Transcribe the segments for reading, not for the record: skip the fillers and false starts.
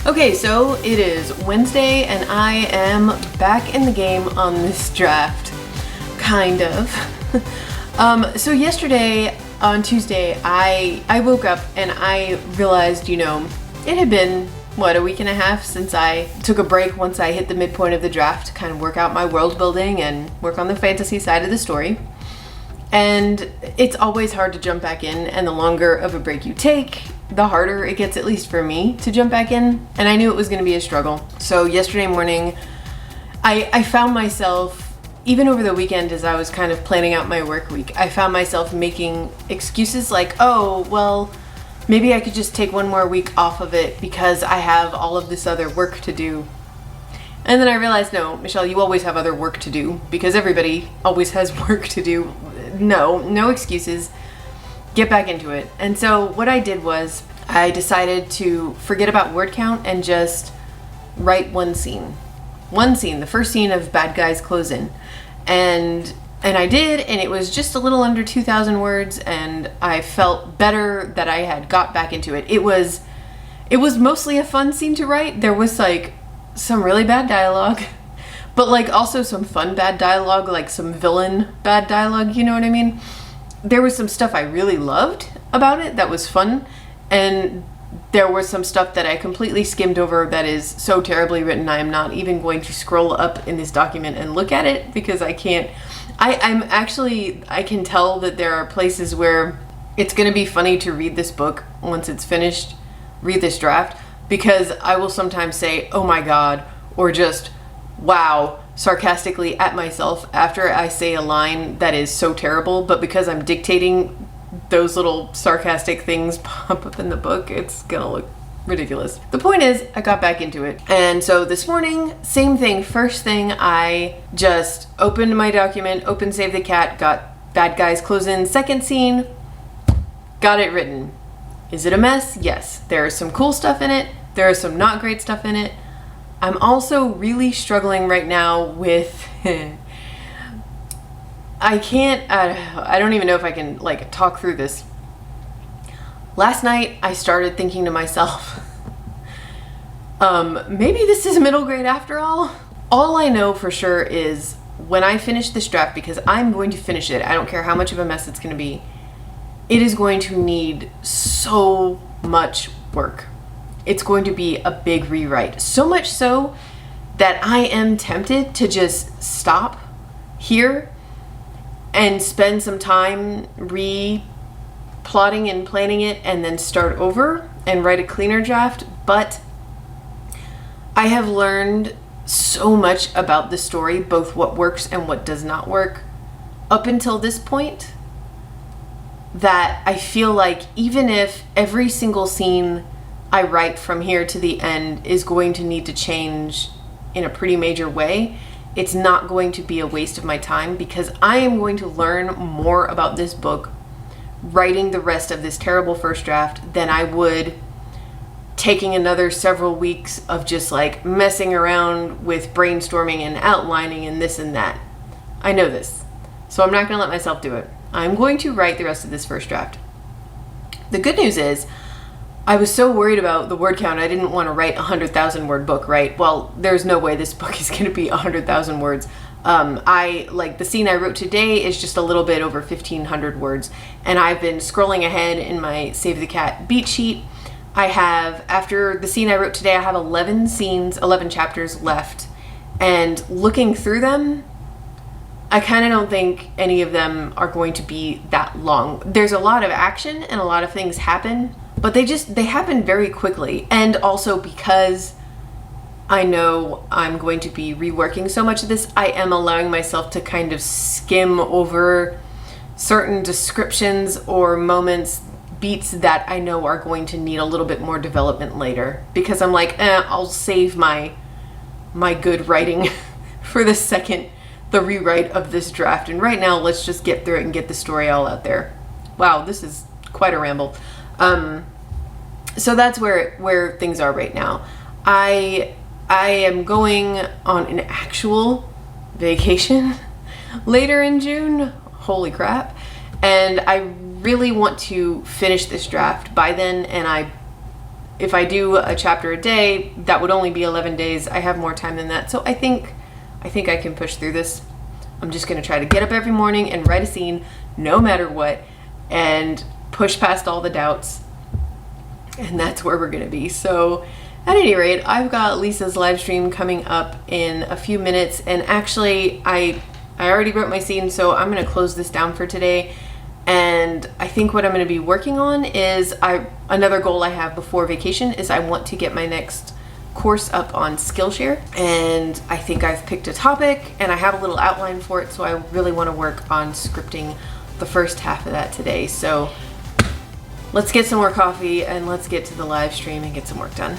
Okay, so it is Wednesday and I am back in the game on this draft, kind of. So yesterday on Tuesday, I woke up and I realized, it had been, a week and a half since I took a break once I hit the midpoint of the draft to kind of work out my world building and work on the fantasy side of the story. And it's always hard to jump back in, and the longer of a break you take, the harder it gets, at least for me, to jump back in. And I knew it was going to be a struggle. So yesterday morning, I found myself, even over the weekend as I was kind of planning out my work week, I found myself making excuses like, oh, well, maybe I could just take one more week off of it because I have all of this other work to do. And then I realized, no, Michelle, you always have other work to do because everybody always has work to do. No excuses. Get back into it. And so what I did was I decided to forget about word count and just write one scene, the first scene of Bad Guys Close In. And I did, and it was just a little under 2,000 words, and I felt better that I had got back into it. It was mostly a fun scene to write. There was some really bad dialogue, but also some fun bad dialogue, like some villain bad dialogue, you know what I mean? There was some stuff I really loved about it that was fun, and there was some stuff that I completely skimmed over that is so terribly written I am not even going to scroll up in this document and look at it because I can't. I can tell that there are places where it's going to be funny to read this book once it's finished, read this draft, because I will sometimes say, oh my God, or just, wow, sarcastically at myself after I say a line that is so terrible, but because I'm dictating, those little sarcastic things pop up in the book, it's gonna look ridiculous. The point is, I got back into it. And so this morning, same thing. First thing, I just opened my document, opened Save the Cat, got Bad Guys Close In, second scene, got it written. Is it a mess? Yes. There is some cool stuff in it. There is some not great stuff in it. I'm also really struggling right now with I don't even know if I can talk through this. Last night I started thinking to myself, maybe this is middle grade after all. All I know for sure is when I finish this draft, because I'm going to finish it, I don't care how much of a mess it's going to be, it is going to need so much work. It's going to be a big rewrite. So much so that I am tempted to just stop here and spend some time plotting and planning it and then start over and write a cleaner draft. But I have learned so much about the story, both what works and what does not work up until this point, that I feel like even if every single scene I write from here to the end is going to need to change in a pretty major way, it's not going to be a waste of my time, because I am going to learn more about this book writing the rest of this terrible first draft than I would taking another several weeks of just messing around with brainstorming and outlining and this and that. I know this, so I'm not going to let myself do it. I'm going to write the rest of this first draft. The good news is, I was so worried about the word count, I didn't want to write a 100,000 word book, right? Well, there's no way this book is going to be 100,000 words. The scene I wrote today is just a little bit over 1,500 words, and I've been scrolling ahead in my Save the Cat beat sheet. After the scene I wrote today, I have 11 chapters left, and looking through them, I kind of don't think any of them are going to be that long. There's a lot of action and a lot of things happen, but they happen very quickly. And also because I know I'm going to be reworking so much of this, I am allowing myself to kind of skim over certain descriptions or moments, beats that I know are going to need a little bit more development later. Because I'm I'll save my good writing for the rewrite of this draft. And right now, let's just get through it and get the story all out there. Wow, this is quite a ramble. So that's where things are right now. I am going on an actual vacation later in June. Holy crap. And I really want to finish this draft by then, and if I do a chapter a day, that would only be 11 days. I have more time than that. So I think I can push through this. I'm just going to try to get up every morning and write a scene no matter what and push past all the doubts. And that's where we're going to be. So at any rate, I've got Lisa's live stream coming up in a few minutes. And actually, I already wrote my scene, so I'm going to close this down for today. And I think what I'm going to be working on is another goal I have before vacation is I want to get my next course up on Skillshare. And I think I've picked a topic and I have a little outline for it. So I really want to work on scripting the first half of that today. So let's get some more coffee and let's get to the live stream and get some work done.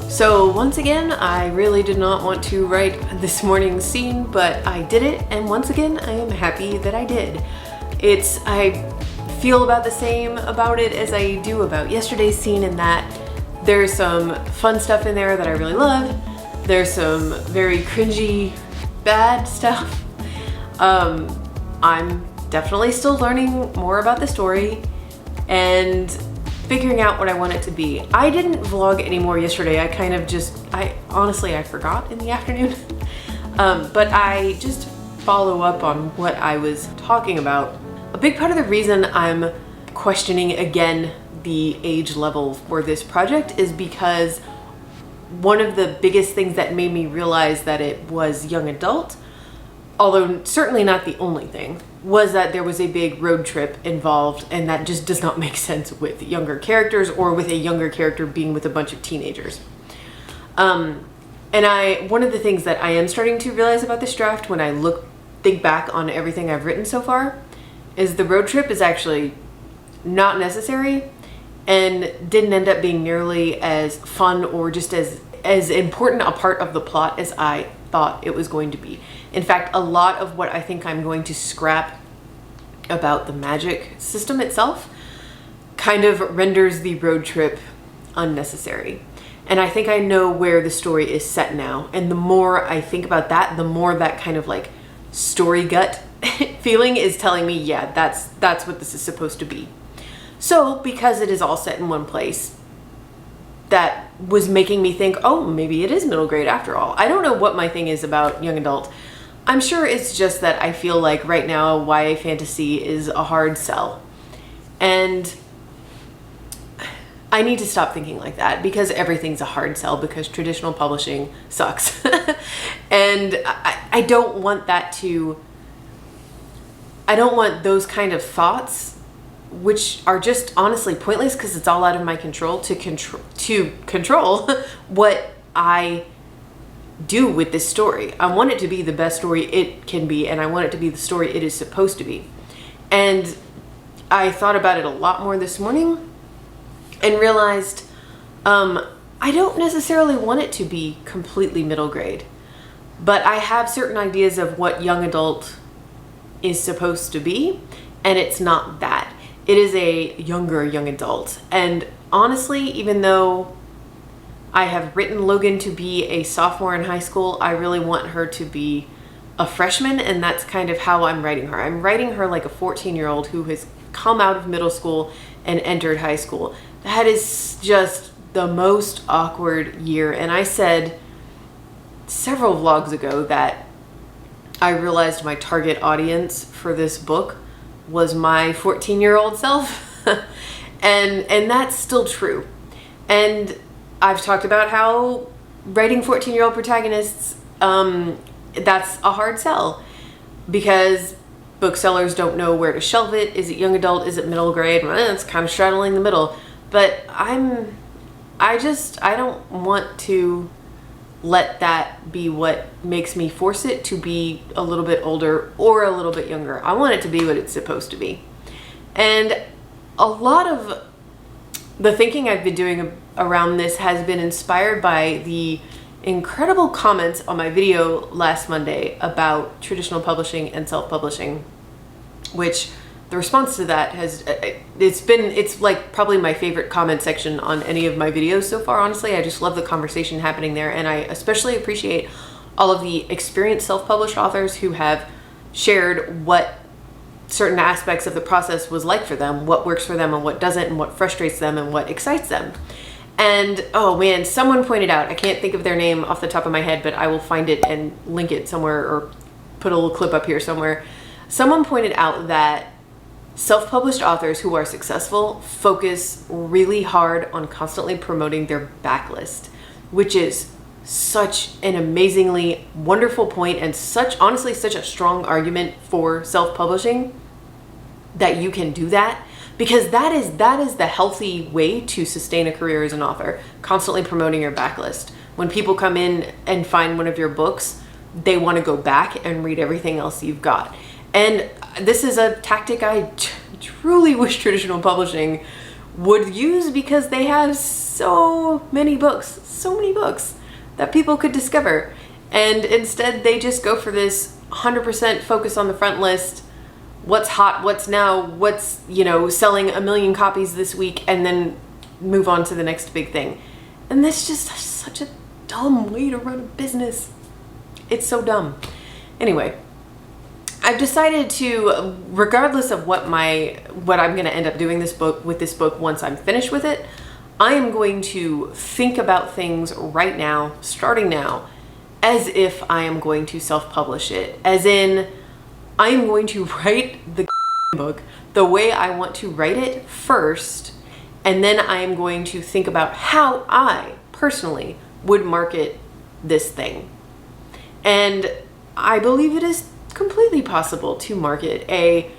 So once again, I really did not want to write this morning's scene, but I did it, and once again, I am happy that I did. I feel about the same about it as I do about yesterday's scene, in that there's some fun stuff in there that I really love. There's some very cringy, bad stuff. I'm definitely still learning more about the story and figuring out what I want it to be. I didn't vlog anymore yesterday. I honestly forgot in the afternoon. But I just follow up on what I was talking about. A big part of the reason I'm questioning again the age level for this project is because one of the biggest things that made me realize that it was young adult, although certainly not the only thing, was that there was a big road trip involved, and that just does not make sense with younger characters or with a younger character being with a bunch of teenagers. And one of the things that I am starting to realize about this draft when I think back on everything I've written so far is the road trip is actually not necessary and didn't end up being nearly as fun or just as important a part of the plot as I thought it was going to be. In fact, a lot of what I think I'm going to scrap about the magic system itself kind of renders the road trip unnecessary. And I think I know where the story is set now. And the more I think about that, the more that kind of like story gut feeling is telling me, yeah, that's what this is supposed to be. So because it is all set in one place, that was making me think, oh, maybe it is middle grade after all. I don't know what my thing is about young adult. I'm sure it's just that I feel like right now YA fantasy is a hard sell. And I need to stop thinking like that because everything's a hard sell because traditional publishing sucks. And I don't want those kind of thoughts, which are just honestly pointless because it's all out of my control, to control what I do with this story. I want it to be the best story it can be, and I want it to be the story it is supposed to be. And I thought about it a lot more this morning and realized I don't necessarily want it to be completely middle grade, but I have certain ideas of what young adult is supposed to be, and it's not that. It is a younger young adult. And honestly, even though I have written Logan to be a sophomore in high school, I really want her to be a freshman, and that's kind of how I'm writing her. I'm writing her like a 14-year-old who has come out of middle school and entered high school. That is just the most awkward year. And I said several vlogs ago that I realized my target audience for this book was my 14-year-old self. and that's still true. And I've talked about how writing 14-year-old protagonists, that's a hard sell because booksellers don't know where to shelve it. Is it young adult? Is it middle grade? It's kind of straddling the middle. But I don't want to let that be what makes me force it to be a little bit older or a little bit younger. I want it to be what it's supposed to be. And a lot of the thinking I've been doing around this has been inspired by the incredible comments on my video last Monday about traditional publishing and self-publishing, which the response to that has, it's like probably my favorite comment section on any of my videos so far, honestly. I just love the conversation happening there, and I especially appreciate all of the experienced self-published authors who have shared what certain aspects of the process was like for them, what works for them and what doesn't, and what frustrates them and what excites them. And oh man, someone pointed out, I can't think of their name off the top of my head, but I will find it and link it somewhere or put a little clip up here somewhere. Someone pointed out that self-published authors who are successful focus really hard on constantly promoting their backlist, which is such an amazingly wonderful point and honestly such a strong argument for self-publishing that you can do that, because that is the healthy way to sustain a career as an author, constantly promoting your backlist. When people come in and find one of your books, they want to go back and read everything else you've got. And this is a tactic I truly wish traditional publishing would use, because they have so many books that people could discover. And instead they just go for this 100% focus on the front list, what's hot, what's now, what's, selling 1 million copies this week, and then move on to the next big thing. And that's just such a dumb way to run a business. It's so dumb. Anyway, I've decided to, regardless of what I'm going to end up doing with this book once I'm finished with it, I am going to think about things right now, starting now, as if I am going to self-publish it. As in, I am going to write the book the way I want to write it first, and then I am going to think about how I personally would market this thing. And I believe it is completely possible to market a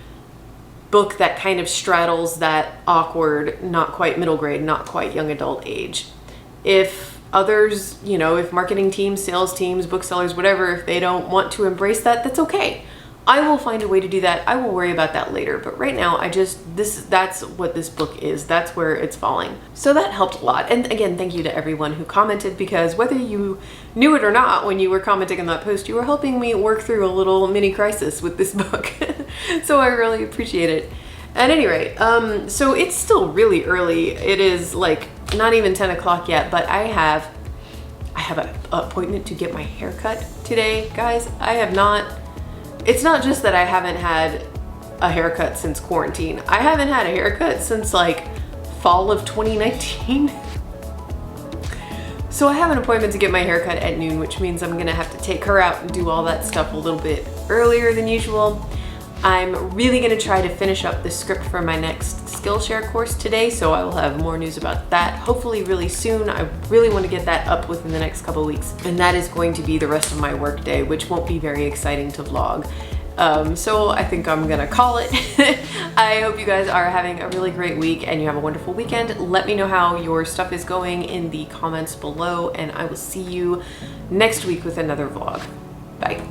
book that kind of straddles that awkward, not quite middle grade, not quite young adult age. If others, if marketing teams, sales teams, booksellers, whatever, if they don't want to embrace that, that's okay. I will find a way to do that. I will worry about that later. But right now, that's what this book is. That's where it's falling. So that helped a lot. And again, thank you to everyone who commented, because whether you knew it or not, when you were commenting on that post, you were helping me work through a little mini crisis with this book. So I really appreciate it. At any rate, so it's still really early. It is like not even 10 o'clock yet, but I have an appointment to get my hair cut today, guys. It's not just that I haven't had a haircut since quarantine. I haven't had a haircut since like fall of 2019. So I have an appointment to get my haircut at noon, which means I'm gonna have to take her out and do all that stuff a little bit earlier than usual. I'm really gonna try to finish up the script for my next Skillshare course today, so I will have more news about that hopefully really soon. I really want to get that up within the next couple weeks, and that is going to be the rest of my work day, which won't be very exciting to vlog. So I think I'm gonna call it. I hope you guys are having a really great week and you have a wonderful weekend. Let me know how your stuff is going in the comments below, and I will see you next week with another vlog. Bye.